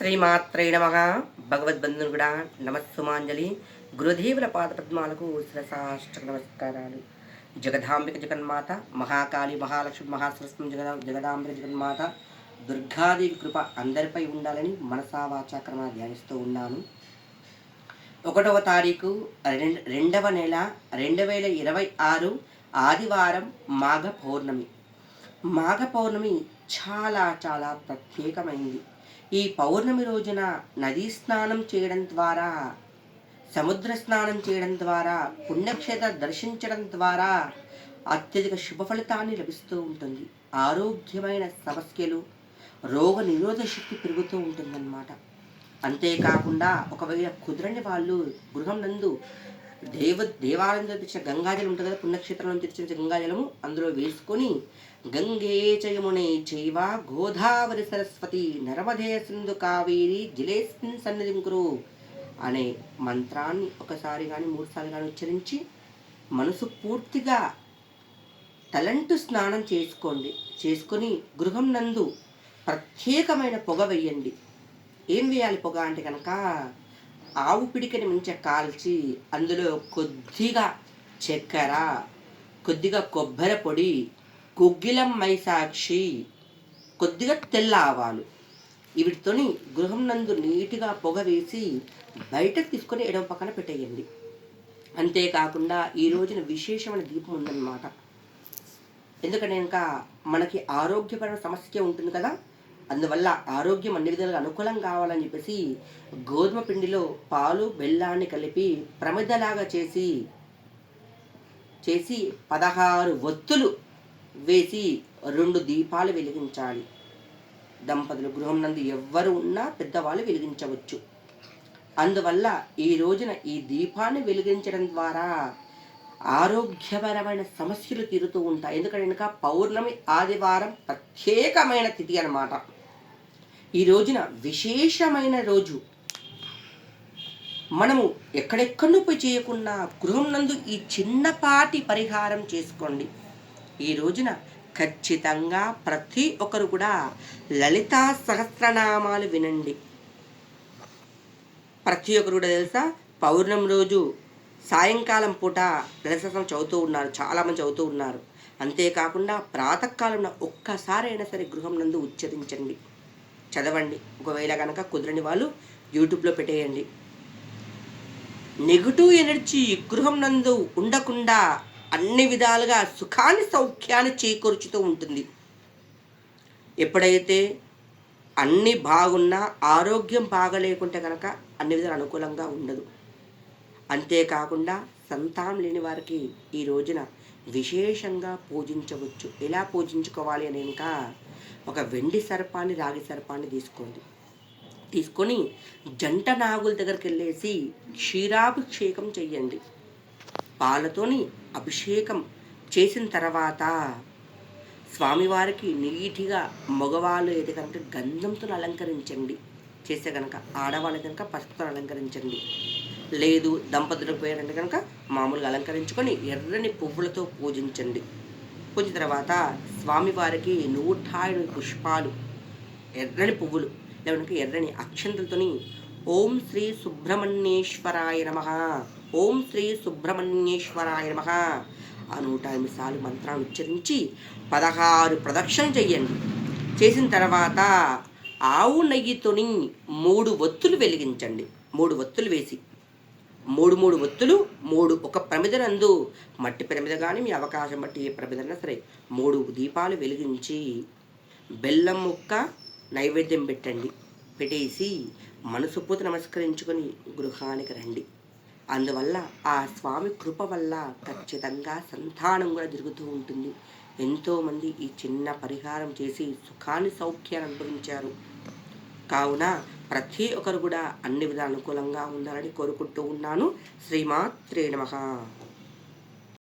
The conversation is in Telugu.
శ్రీమాత్రే నమః. భగవద్బంధులు కూడా నమస్సుమాంజలి. గురుదేవుల పాదపద్మాలకు శిరసాష్టక నమస్కారాలు. జగదాంబిక జగన్మాత, మహాకాళి, మహాలక్ష్మి, మహాసరస్వతి, జగదాంబిక జగన్మాత, దుర్గాదేవి కృప అందరిపై ఉండాలని మనసా వాచాకరణ ధ్యానిస్తూ ఉన్నాను. 1వ తారీఖు 2వ నెల 2026 ఆదివారం మాఘ పౌర్ణమి. మాఘ పౌర్ణమి చాలా చాలా ప్రత్యేకమైంది. ఈ పౌర్ణమి రోజున నదీ స్నానం చేయడం ద్వారా, సముద్ర స్నానం చేయడం ద్వారా, పుణ్యక్షేత్ర దర్శించడం ద్వారా అత్యధిక శుభ ఫలితాన్ని లభిస్తూ ఉంటుంది. ఆరోగ్యమైన సమస్యలు, రోగ నిరోధక శక్తి పెరుగుతూ ఉంటుందన్నమాట. అంతేకాకుండా ఒకవేళ కుదరని వాళ్ళు గృహం నందు దేవాలయంలో తెచ్చిన గంగాజలం ఉంటుంది కదా, పుణ్యక్షేత్రం నుంచి తెచ్చిన గంగాజలము అందులో వేసుకొని గంగే చయమునే చైవ గోదావరి సరస్వతి నర్మదే సింధు కావేరి జలేస్మిన్ సన్నిధిం కురు అనే మంత్రాన్ని ఒకసారి కానీ 3 సార్లు కానీ ఉచ్చరించి మనసు పూర్తిగా తలంటు స్నానం చేసుకొని గృహం నందు ప్రత్యేకమైన పొగ వేయండి. ఏం వేయాలి పొగ అంటే కనుక, ఆవు పిడికని మంచిగా కాల్చి అందులో కొద్దిగా చక్కెర, కొద్దిగా కొబ్బరి పొడి, గుగ్గిలం మైసాక్షి, కొద్దిగా తెల్ల ఆవాలు, వీటితోని గృహం నందు నీటిగా పొగ వేసి బయటకు తీసుకొని ఎడమ పక్కన పెట్టేయండి. అంతేకాకుండా ఈ రోజున విశేషమైన దీపం ఉందన్నమాట. ఎందుకంటే ఇంకా మనకి ఆరోగ్యపరమైన సమస్య ఉంటుంది కదా, అందువల్ల ఆరోగ్యం అన్ని విధాలుగా అనుకూలం కావాలని చెప్పేసి గోధుమ పిండిలో పాలు బెల్లాన్ని కలిపి ప్రమిదలాగా చేసి 16 ఒత్తులు వేసి 2 దీపాలు వెలిగించాలి. దంపతులు గృహం నందు ఎవ్వరు ఉన్నా పెద్దవాళ్ళు వెలిగించవచ్చు. అందువల్ల ఈ రోజున ఈ దీపాన్ని వెలిగించడం ద్వారా ఆరోగ్యపరమైన సమస్యలు తీరుతూ ఉంటాయి. ఎందుకంటే ఇంకా పౌర్ణమి ఆదివారం ప్రత్యేకమైన తిథి అన్నమాట. ఈ రోజున విశేషమైన రోజు. మనము ఎక్కడెక్కడో పోయి చేయకుండా గృహం నందు ఈ చిన్నపాటి పరిహారం చేసుకోండి. ఈ రోజున ఖచ్చితంగా ప్రతి ఒక్కరు కూడా లలితా సహస్రనామాలు వినండి. ప్రతి ఒక్కరు కూడా తెలుసా, పౌర్ణమి రోజు సాయంకాలం పూట లలిత సహస్రం చదువుతూ ఉన్నారు, చాలామంది చదువుతూ ఉన్నారు. అంతేకాకుండా ప్రాతకాలంలో ఒక్కసారైనా సరే గృహం నందు ఉచ్చరించండి, చదవండి. ఒకవేళ కనుక కుదరని వాళ్ళు యూట్యూబ్లో పెట్టేయండి. నెగిటివ్ ఎనర్జీ గృహం నందు ఉండకుండా అన్ని విధాలుగా సుఖాన్ని సౌఖ్యాన్ని చేకూర్చుతూ ఉంటుంది. ఎప్పుడైతే అన్నీ బాగున్నా ఆరోగ్యం బాగలేకుంటే కనుక అన్ని విధాలు అనుకూలంగా ఉండదు. అంతేకాకుండా సంతానం లేని వారికి ఈ రోజున విశేషంగా పూజించవచ్చు. ఎలా పూజించుకోవాలి అని ఇంకా ఒక వెండి సర్పాన్ని, రాగి సర్పాన్ని తీసుకొని జంట నాగుల దగ్గరికి వెళ్ళేసి క్షీరాభిషేకం చెయ్యండి. పాలతోని అభిషేకం చేసిన తర్వాత స్వామివారికి నీటిగా మగవాళ్ళు అయితే కనుక గంధంతో అలంకరించండి. చేస్తే కనుక ఆడవాళ్ళు కనుక పసుపుతో అలంకరించండి. లేదు దంపతులకు పోయారంటే కనుక మామూలుగా అలంకరించుకొని ఎర్రని పువ్వులతో పూజించండి. పూజించిన తర్వాత స్వామివారికి 105 పుష్పాలు, ఎర్రని పువ్వులు లేదంటే ఎర్రని అక్షంతలతోని ఓం శ్రీ సుబ్రహ్మణ్యేశ్వరాయ నమః, ఓం శ్రీ సుబ్రహ్మణ్యేశ్వరాయ నమః ఆ 108 సార్లు మంత్రాన్ని ఉచ్చరించి 16 ప్రదక్షిణలు చెయ్యండి. చేసిన తర్వాత ఆవు నెయ్యితోని 3 ఒత్తులు వెలిగించండి. 3 ఒత్తులు వేసి 3 ఒత్తులు, ఒక ప్రమిదనందు, మట్టి ప్రమిద కానీ మీ అవకాశం బట్టి ఏ ప్రమిదన్నా సరే 3 దీపాలు వెలిగించి బెల్లం ముక్క నైవేద్యం పెట్టేసి మనసు పూర్తి నమస్కరించుకొని గృహానికి రండి. అందువల్ల ఆ స్వామి కృప వల్ల ఖచ్చితంగా సంతానం కూడా జరుగుతూ ఉంటుంది. ఎంతోమంది ఈ చిన్న పరిహారం చేసి సుఖాన్ని సౌఖ్యాన్ని అనుభవించారు. కావున ప్రతి ఒక్కరు కూడా అన్ని విధాలు అనుకూలంగా ఉండాలని కోరుకుంటూ ఉన్నాను. శ్రీమాత్రే నమః.